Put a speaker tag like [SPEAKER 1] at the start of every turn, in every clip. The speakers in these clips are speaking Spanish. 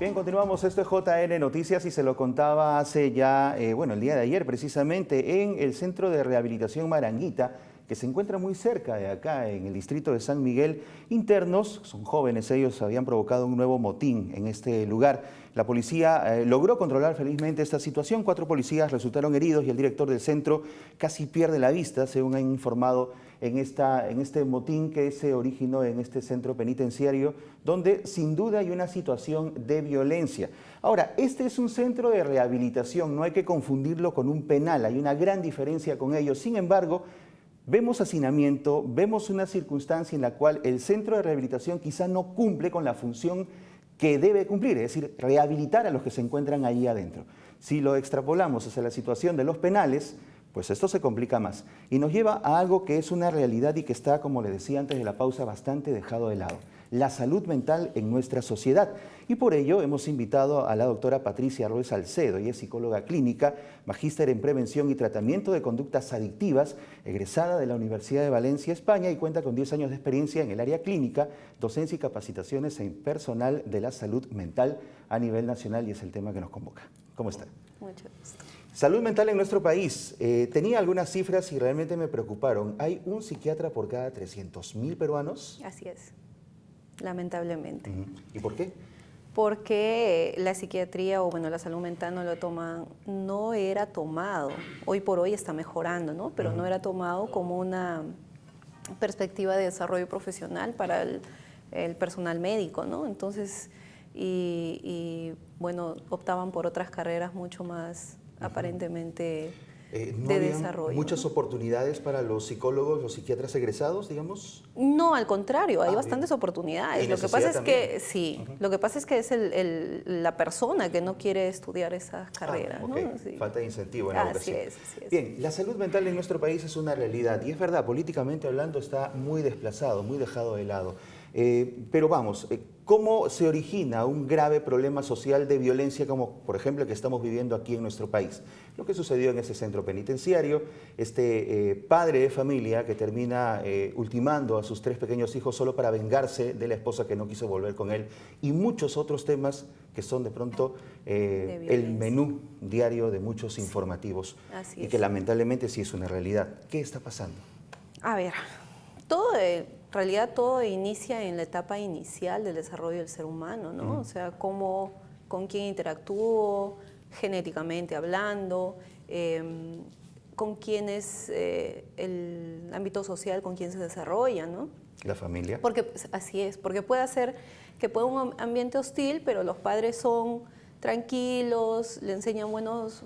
[SPEAKER 1] Bien, continuamos. Esto es JN Noticias y se lo contaba hace ya, el día de ayer precisamente, en el Centro de Rehabilitación Maranguita, que se encuentra muy cerca de acá, en el distrito de San Miguel. Internos, son jóvenes, ellos habían provocado un nuevo motín en este lugar. La policía logró controlar felizmente esta situación. 4 policías resultaron heridos y el director del centro casi pierde la vista, según han informado en este motín que se originó en este centro penitenciario, donde sin duda hay una situación de violencia. Ahora, este es un centro de rehabilitación, no hay que confundirlo con un penal, hay una gran diferencia con ello. Sin embargo, vemos hacinamiento, vemos una circunstancia en la cual el centro de rehabilitación quizá no cumple con la función que debe cumplir, es decir, rehabilitar a los que se encuentran ahí adentro. Si lo extrapolamos hacia la situación de los penales, pues esto se complica más y nos lleva a algo que es una realidad y que está, como le decía antes de la pausa, bastante dejado de lado: la salud mental en nuestra sociedad. Y por ello hemos invitado a la doctora Patricia Ruiz Salcedo. Ella es psicóloga clínica, magíster en prevención y tratamiento de conductas adictivas, egresada de la Universidad de Valencia, España, y cuenta con 10 años de experiencia en el área clínica, docencia y capacitaciones en personal de la salud mental a nivel nacional, y es el tema que nos convoca. ¿Cómo está?
[SPEAKER 2] Mucho gusto.
[SPEAKER 1] Salud mental en nuestro país. Tenía algunas cifras y realmente me preocuparon. Hay un psiquiatra por cada 300.000 peruanos.
[SPEAKER 2] Así es, lamentablemente.
[SPEAKER 1] ¿Y por qué?
[SPEAKER 2] Porque la psiquiatría o la salud mental no era tomado. Hoy por hoy está mejorando, ¿no? Pero no era tomado como una perspectiva de desarrollo profesional para el personal médico, ¿no? Entonces, optaban por otras carreras mucho más aparentemente
[SPEAKER 1] ¿No
[SPEAKER 2] de
[SPEAKER 1] habían
[SPEAKER 2] desarrollo.
[SPEAKER 1] muchas oportunidades para los psicólogos, los psiquiatras egresados, digamos?
[SPEAKER 2] No, al contrario, hay bastantes oportunidades.
[SPEAKER 1] ¿Y
[SPEAKER 2] Lo que pasa es
[SPEAKER 1] necesidad
[SPEAKER 2] que sí, lo que pasa es que es la persona que no quiere estudiar esas carreras,
[SPEAKER 1] ok.
[SPEAKER 2] ¿no? Sí.
[SPEAKER 1] Falta de incentivo en la educación.
[SPEAKER 2] Así es.
[SPEAKER 1] Bien, la salud mental en nuestro país es una realidad y es verdad, políticamente hablando está muy desplazado, muy dejado de lado. Pero vamos, ¿cómo se origina un grave problema social de violencia como, por ejemplo, el que estamos viviendo aquí en nuestro país? Lo que sucedió en ese centro penitenciario, este padre de familia que termina ultimando a sus 3 pequeños hijos solo para vengarse de la esposa que no quiso volver con él, y muchos otros temas que son de pronto el menú diario de muchos informativos y que lamentablemente sí es una realidad. ¿Qué está pasando?
[SPEAKER 2] A ver, en realidad todo inicia en la etapa inicial del desarrollo del ser humano, ¿no? O sea, con quién interactúo, genéticamente hablando, con quién es el ámbito social con quién se desarrolla, ¿no?
[SPEAKER 1] La familia.
[SPEAKER 2] Porque así es, porque puede ser que pueda un ambiente hostil, pero los padres son tranquilos, le enseñan buenos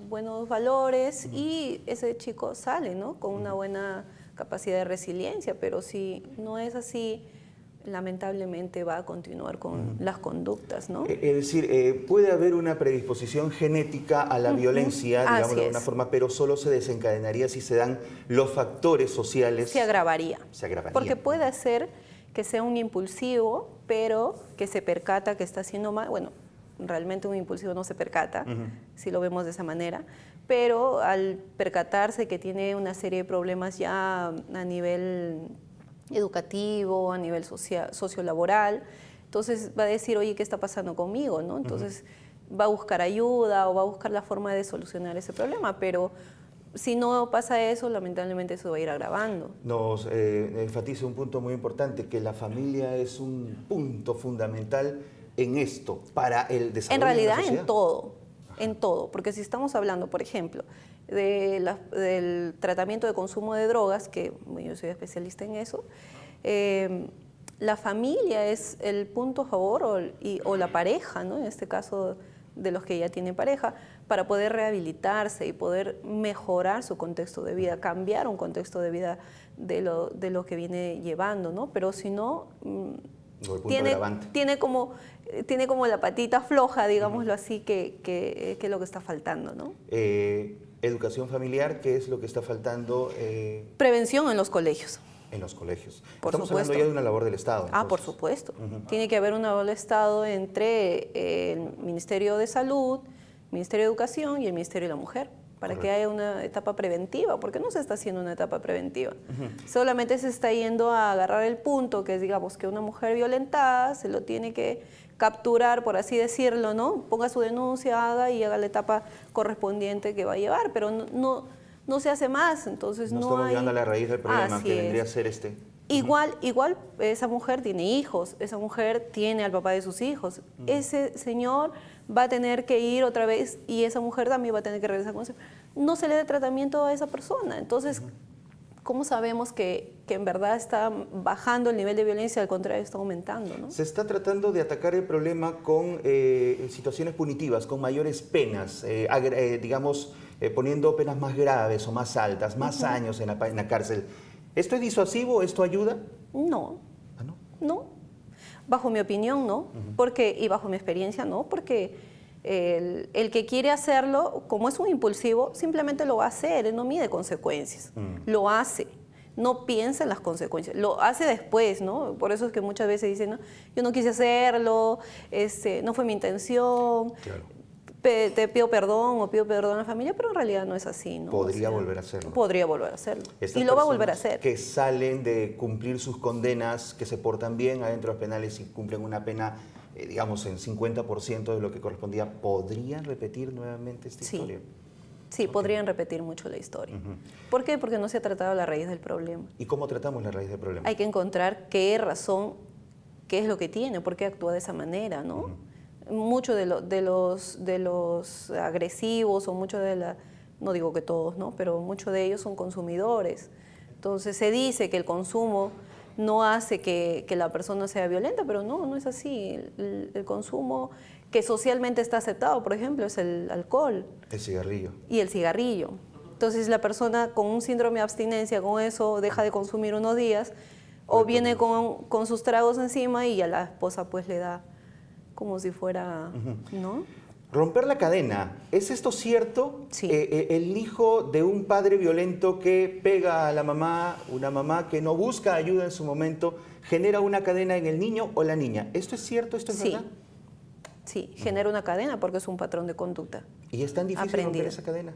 [SPEAKER 2] valores y ese chico sale, ¿no? Con una buena capacidad de resiliencia, pero si no es así, lamentablemente va a continuar con las conductas, ¿no?
[SPEAKER 1] Es decir, puede haber una predisposición genética a la violencia, digamos de alguna forma, pero solo se desencadenaría si se dan los factores sociales.
[SPEAKER 2] Se agravaría. Porque
[SPEAKER 1] puede
[SPEAKER 2] puede ser que sea un impulsivo, pero que se percata que está haciendo mal. Bueno, realmente un impulsivo no se percata, si lo vemos de esa manera, pero al percatarse que tiene una serie de problemas ya a nivel educativo, a nivel sociolaboral, entonces va a decir, oye, ¿qué está pasando conmigo? ¿No? Entonces va a buscar ayuda o va a buscar la forma de solucionar ese problema, pero si no pasa eso, lamentablemente eso va a ir agravando.
[SPEAKER 1] Nos enfatiza un punto muy importante, que la familia es un punto fundamental en esto, para el desarrollo.
[SPEAKER 2] En realidad,
[SPEAKER 1] de la sociedad.
[SPEAKER 2] en todo, porque si estamos hablando, por ejemplo, del tratamiento de consumo de drogas, que yo soy especialista en eso, la familia es el punto a favor o la pareja, ¿no? En este caso de los que ya tienen pareja, para poder rehabilitarse y poder mejorar su contexto de vida, cambiar un contexto de vida de lo que viene llevando, ¿no? Pero si no, tiene como la patita floja, digámoslo así, que es lo que está faltando, ¿no?
[SPEAKER 1] Educación familiar, ¿qué es lo que está faltando?
[SPEAKER 2] Prevención en los colegios.
[SPEAKER 1] En los colegios.
[SPEAKER 2] Estamos
[SPEAKER 1] hablando ya de una labor del Estado.
[SPEAKER 2] Entonces. Por supuesto. Tiene que haber una labor del Estado entre el Ministerio de Salud, el Ministerio de Educación y el Ministerio de la Mujer, para que haya una etapa preventiva, porque no se está haciendo una etapa preventiva. Solamente se está yendo a agarrar el punto, que es, digamos, que una mujer violentada se lo tiene que capturar, por así decirlo, ¿no? Ponga su denuncia, haga la etapa correspondiente que va a llevar, pero no se hace más, entonces
[SPEAKER 1] no estamos llegando a la raíz del problema,
[SPEAKER 2] Así
[SPEAKER 1] que vendría
[SPEAKER 2] es.
[SPEAKER 1] a ser este.
[SPEAKER 2] Igual esa mujer tiene hijos, esa mujer tiene al papá de sus hijos. Ese señor va a tener que ir otra vez y esa mujer también va a tener que regresar con eso. No se le dé tratamiento a esa persona. Entonces, ¿cómo sabemos que en verdad está bajando el nivel de violencia? Al contrario, está aumentando, ¿no?
[SPEAKER 1] Se está tratando de atacar el problema con situaciones punitivas, con mayores penas, digamos, poniendo penas más graves o más altas, más años en la cárcel. ¿Esto es disuasivo? ¿Esto ayuda?
[SPEAKER 2] No.
[SPEAKER 1] ¿Ah, no?
[SPEAKER 2] No. Bajo mi opinión, no. Y bajo mi experiencia, no. Porque el que quiere hacerlo, como es un impulsivo, simplemente lo va a hacer. Él no mide consecuencias. Lo hace. No piensa en las consecuencias. Lo hace después, ¿no? Por eso es que muchas veces dicen, no, yo no quise hacerlo, no fue mi intención.
[SPEAKER 1] Claro.
[SPEAKER 2] Te pido perdón o pido perdón a la familia, pero en realidad no es así, ¿no?
[SPEAKER 1] Podría volver a hacerlo.
[SPEAKER 2] Podría volver a hacerlo.
[SPEAKER 1] Estas
[SPEAKER 2] Y lo va a volver a hacer.
[SPEAKER 1] Que salen de cumplir sus condenas, que se portan bien adentro de los penales y cumplen una pena, digamos, en 50% de lo que correspondía, ¿podrían repetir nuevamente esta historia?
[SPEAKER 2] Sí, podrían repetir mucho la historia. ¿Por qué? Porque no se ha tratado la raíz del problema.
[SPEAKER 1] ¿Y cómo tratamos la raíz del problema?
[SPEAKER 2] Hay que encontrar qué razón, qué es lo que tiene, por qué actúa de esa manera, ¿no? Muchos de los agresivos o muchos no digo que todos, ¿no? Pero muchos de ellos son consumidores. Entonces se dice que el consumo no hace que la persona sea violenta, pero no es así. El consumo que socialmente está aceptado, por ejemplo, es el alcohol.
[SPEAKER 1] El cigarrillo.
[SPEAKER 2] Y el cigarrillo. Entonces la persona con un síndrome de abstinencia, con eso, deja de consumir unos días, o viene con sus tragos encima y a la esposa pues le da como si fuera, ¿no?
[SPEAKER 1] Romper la cadena, ¿es esto cierto?
[SPEAKER 2] Sí.
[SPEAKER 1] El hijo de un padre violento que pega a la mamá, una mamá que no busca ayuda en su momento, genera una cadena en el niño o la niña. ¿Esto es cierto? ¿Esto es verdad?
[SPEAKER 2] Sí, genera una cadena porque es un patrón de conducta.
[SPEAKER 1] ¿Y es tan difícil romper esa cadena?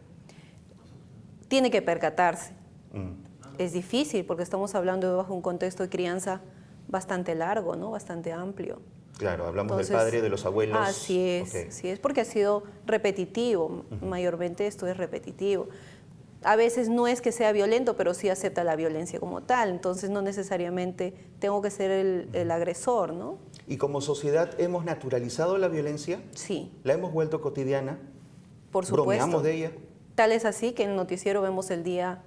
[SPEAKER 2] Tiene que percatarse. Es difícil porque estamos hablando bajo un contexto de crianza bastante largo, ¿no? Bastante amplio.
[SPEAKER 1] Claro, hablamos del padre, de los abuelos.
[SPEAKER 2] Así es, así es, porque ha sido repetitivo, mayormente esto es repetitivo. A veces no es que sea violento, pero sí acepta la violencia como tal, entonces no necesariamente tengo que ser el agresor, ¿no?
[SPEAKER 1] ¿Y como sociedad hemos naturalizado la violencia?
[SPEAKER 2] Sí.
[SPEAKER 1] ¿La hemos vuelto cotidiana?
[SPEAKER 2] Por supuesto.
[SPEAKER 1] ¿Bromeamos de ella?
[SPEAKER 2] Tal es así que en el noticiero vemos el día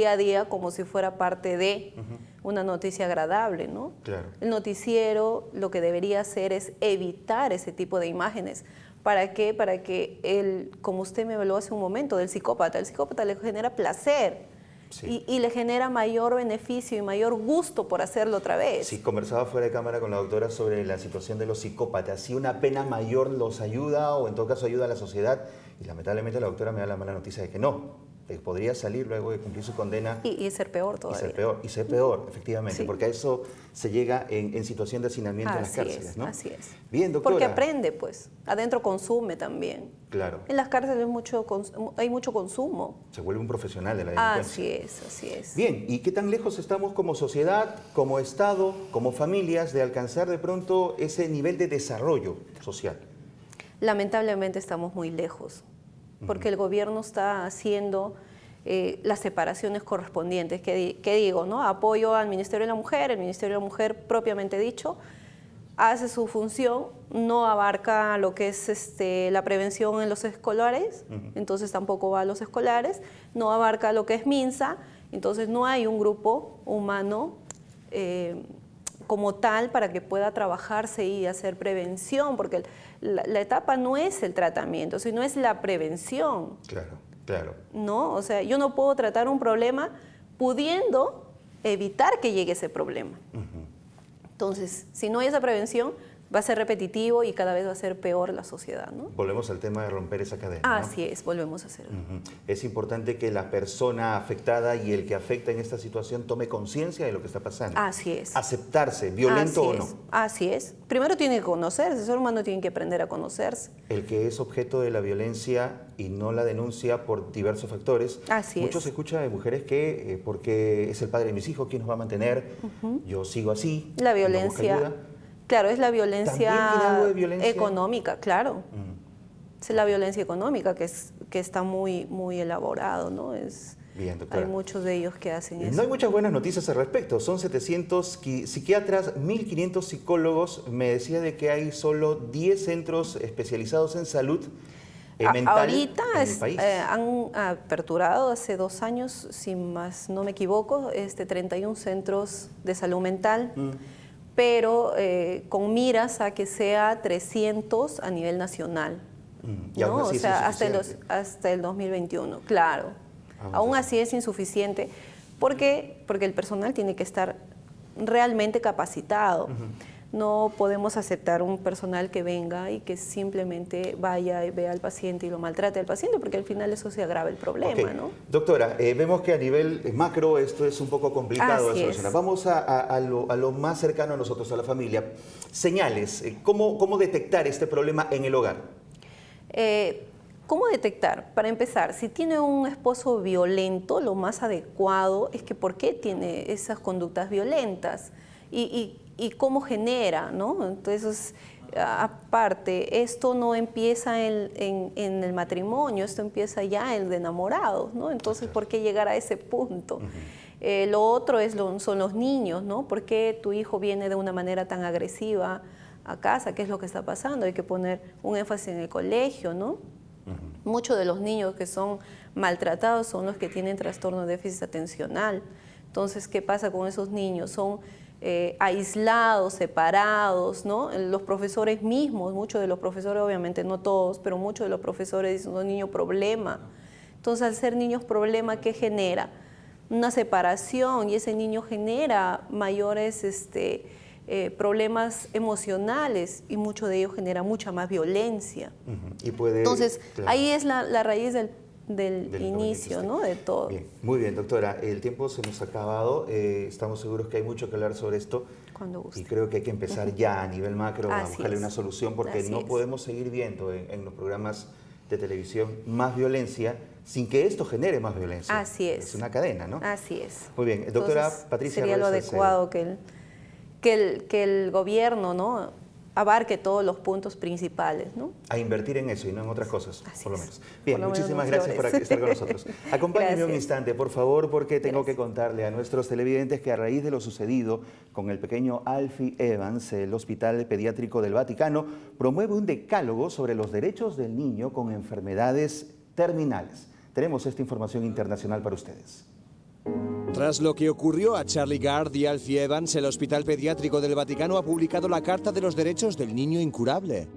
[SPEAKER 2] a día como si fuera parte de una noticia agradable, ¿no?
[SPEAKER 1] Claro.
[SPEAKER 2] El noticiero lo que debería hacer es evitar ese tipo de imágenes. ¿Para qué? Para que como usted me habló hace un momento, el psicópata le genera placer y le genera mayor beneficio y mayor gusto por hacerlo otra vez.
[SPEAKER 1] Sí, conversaba fuera de cámara con la doctora sobre la situación de los psicópatas. Si una pena mayor los ayuda o en todo caso ayuda a la sociedad, y lamentablemente la doctora me da la mala noticia de que no. Podría salir luego de cumplir su condena.
[SPEAKER 2] Y ser peor todavía.
[SPEAKER 1] Y ser peor, efectivamente, porque a eso se llega en situación de hacinamiento en las cárceles, ¿no?
[SPEAKER 2] Así es.
[SPEAKER 1] Bien, doctora.
[SPEAKER 2] Porque aprende, pues. Adentro consume también.
[SPEAKER 1] Claro.
[SPEAKER 2] En las cárceles hay mucho consumo.
[SPEAKER 1] Se vuelve un profesional de la delincuencia.
[SPEAKER 2] Así es.
[SPEAKER 1] Bien, ¿y qué tan lejos estamos como sociedad, como Estado, como familias de alcanzar de pronto ese nivel de desarrollo social?
[SPEAKER 2] Lamentablemente estamos muy lejos, porque el gobierno está haciendo las separaciones correspondientes, que digo, ¿no? Apoyo al Ministerio de la Mujer, el Ministerio de la Mujer propiamente dicho, hace su función, no abarca lo que es la prevención en los escolares, entonces tampoco va a los escolares, no abarca lo que es MINSA, entonces no hay un grupo humano como tal para que pueda trabajarse y hacer prevención, porque la etapa no es el tratamiento, sino es la prevención.
[SPEAKER 1] Claro.
[SPEAKER 2] ¿No? O sea, yo no puedo tratar un problema pudiendo evitar que llegue ese problema. Entonces, si no hay esa prevención, va a ser repetitivo y cada vez va a ser peor la sociedad, ¿no?
[SPEAKER 1] Volvemos al tema de romper esa cadena, ¿no?
[SPEAKER 2] Así es, volvemos a hacerlo.
[SPEAKER 1] Es importante que la persona afectada y el que afecta en esta situación tome conciencia de lo que está pasando.
[SPEAKER 2] Así es.
[SPEAKER 1] Aceptarse, violento o no.
[SPEAKER 2] Así es. Primero tiene que conocerse, el ser humano tiene que aprender a conocerse.
[SPEAKER 1] El que es objeto de la violencia y no la denuncia por diversos factores.
[SPEAKER 2] Así
[SPEAKER 1] Mucho
[SPEAKER 2] es.
[SPEAKER 1] se escucha de mujeres que, porque es el padre de mis hijos, ¿quién nos va a mantener? Yo sigo así.
[SPEAKER 2] La
[SPEAKER 1] no busca
[SPEAKER 2] violencia,
[SPEAKER 1] ayuda.
[SPEAKER 2] claro, es la
[SPEAKER 1] ¿También tiene algo de violencia?
[SPEAKER 2] económica, claro. Es la violencia económica que está muy, muy elaborado, ¿no?
[SPEAKER 1] Bien, doctora.
[SPEAKER 2] Hay muchos de ellos que hacen eso.
[SPEAKER 1] No hay muchas buenas noticias al respecto. Son 700 psiquiatras, 1.500 psicólogos. Me decía de que hay solo 10 centros especializados en salud mental
[SPEAKER 2] Ahorita
[SPEAKER 1] en el país.
[SPEAKER 2] han aperturado hace 2 años, si más no me equivoco, 31 centros de salud mental, pero con miras a que sea 300 a nivel nacional.
[SPEAKER 1] Y aún
[SPEAKER 2] ¿no?
[SPEAKER 1] así
[SPEAKER 2] O sea,
[SPEAKER 1] es insuficiente.
[SPEAKER 2] hasta el 2021, claro. Aún así es insuficiente. ¿Por qué? Porque el personal tiene que estar realmente capacitado. No podemos aceptar un personal que venga y que simplemente vaya y vea al paciente y lo maltrate al paciente, porque al final eso se agrava el problema, ¿no?
[SPEAKER 1] Doctora, vemos que a nivel macro esto es un poco complicado de solucionar. Vamos a lo más cercano a nosotros, a la familia. Señales, ¿cómo detectar este problema en el hogar?
[SPEAKER 2] ¿Cómo detectar? Para empezar, si tiene un esposo violento, lo más adecuado es que por qué tiene esas conductas violentas y cómo genera, ¿no? Entonces, aparte, esto no empieza en el matrimonio, esto empieza ya en el de enamorados, ¿no? Entonces, ¿por qué llegar a ese punto? Lo otro son los niños, ¿no? ¿Por qué tu hijo viene de una manera tan agresiva a casa? ¿Qué es lo que está pasando? Hay que poner un énfasis en el colegio, ¿no? Muchos de los niños que son maltratados son los que tienen trastorno de déficit atencional. Entonces, ¿qué pasa con esos niños? Son aislados, separados, ¿no? Los profesores mismos, muchos de los profesores, obviamente no todos, pero muchos de los profesores dicen, son niños problema. Entonces, al ser niños problema, ¿qué genera? Una separación, y ese niño genera mayores problemas emocionales, y mucho de ello genera mucha más violencia.
[SPEAKER 1] Y puede,
[SPEAKER 2] entonces,
[SPEAKER 1] claro,
[SPEAKER 2] ahí es la raíz del inicio, ¿no? De todo.
[SPEAKER 1] Bien, muy bien, doctora. El tiempo se nos ha acabado. Estamos seguros que hay mucho que hablar sobre esto.
[SPEAKER 2] Cuando guste.
[SPEAKER 1] Y creo que hay que empezar ya a nivel macro a buscarle una solución, porque
[SPEAKER 2] Así
[SPEAKER 1] no
[SPEAKER 2] es.
[SPEAKER 1] podemos seguir viendo en los programas de televisión más violencia sin que esto genere más violencia.
[SPEAKER 2] Así es.
[SPEAKER 1] Es una cadena, ¿no?
[SPEAKER 2] Así es.
[SPEAKER 1] Muy bien. Doctora
[SPEAKER 2] Entonces,
[SPEAKER 1] Patricia
[SPEAKER 2] sería lo
[SPEAKER 1] Ruiz Salcedo.
[SPEAKER 2] adecuado que el gobierno, ¿no?, abarque todos los puntos principales, ¿no?
[SPEAKER 1] A invertir en eso y no en otras cosas,
[SPEAKER 2] Así
[SPEAKER 1] por lo
[SPEAKER 2] es.
[SPEAKER 1] menos. Bien,
[SPEAKER 2] Por lo menos
[SPEAKER 1] muchísimas
[SPEAKER 2] no
[SPEAKER 1] gracias por
[SPEAKER 2] flores.
[SPEAKER 1] estar con nosotros. Acompáñenme un
[SPEAKER 2] Gracias.
[SPEAKER 1] instante, por favor, porque tengo que contarle a nuestros televidentes que a raíz de lo sucedido con el pequeño Alfie Evans, el Hospital Pediátrico del Vaticano promueve un decálogo sobre los derechos del niño con enfermedades terminales. Tenemos esta información internacional para ustedes.
[SPEAKER 3] Tras lo que ocurrió a Charlie Gard y Alfie Evans, el Hospital Pediátrico del Vaticano ha publicado la Carta de los Derechos del Niño Incurable.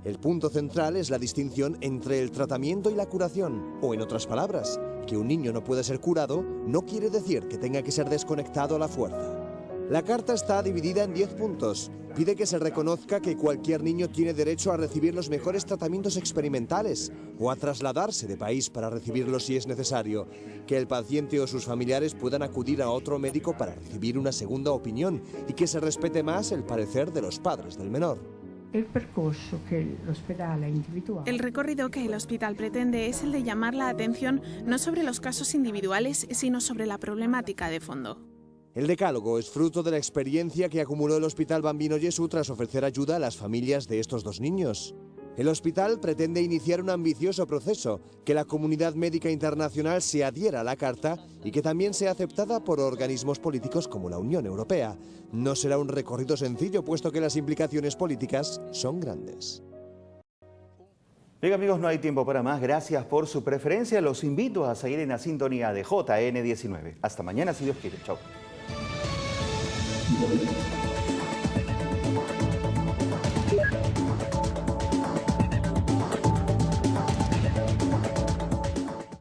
[SPEAKER 3] El punto central es la distinción entre el tratamiento y la curación, o en otras palabras, que un niño no puede ser curado no quiere decir que tenga que ser desconectado a la fuerza. La carta está dividida en 10 puntos. Pide que se reconozca que cualquier niño tiene derecho a recibir los mejores tratamientos experimentales o a trasladarse de país para recibirlos si es necesario, que el paciente o sus familiares puedan acudir a otro médico para recibir una segunda opinión y que se respete más el parecer de los padres del menor.
[SPEAKER 4] El recorrido que el hospital pretende es el de llamar la atención no sobre los casos individuales, sino sobre la problemática de fondo.
[SPEAKER 3] El decálogo es fruto de la experiencia que acumuló el Hospital Bambino Gesù tras ofrecer ayuda a las familias de estos dos niños. El hospital pretende iniciar un ambicioso proceso, que la comunidad médica internacional se adhiera a la carta y que también sea aceptada por organismos políticos como la Unión Europea. No será un recorrido sencillo, puesto que las implicaciones políticas son grandes.
[SPEAKER 1] Bien, amigos, no hay tiempo para más. Gracias por su preferencia. Los invito a seguir en la sintonía de JN19. Hasta mañana, si Dios quiere. Chao.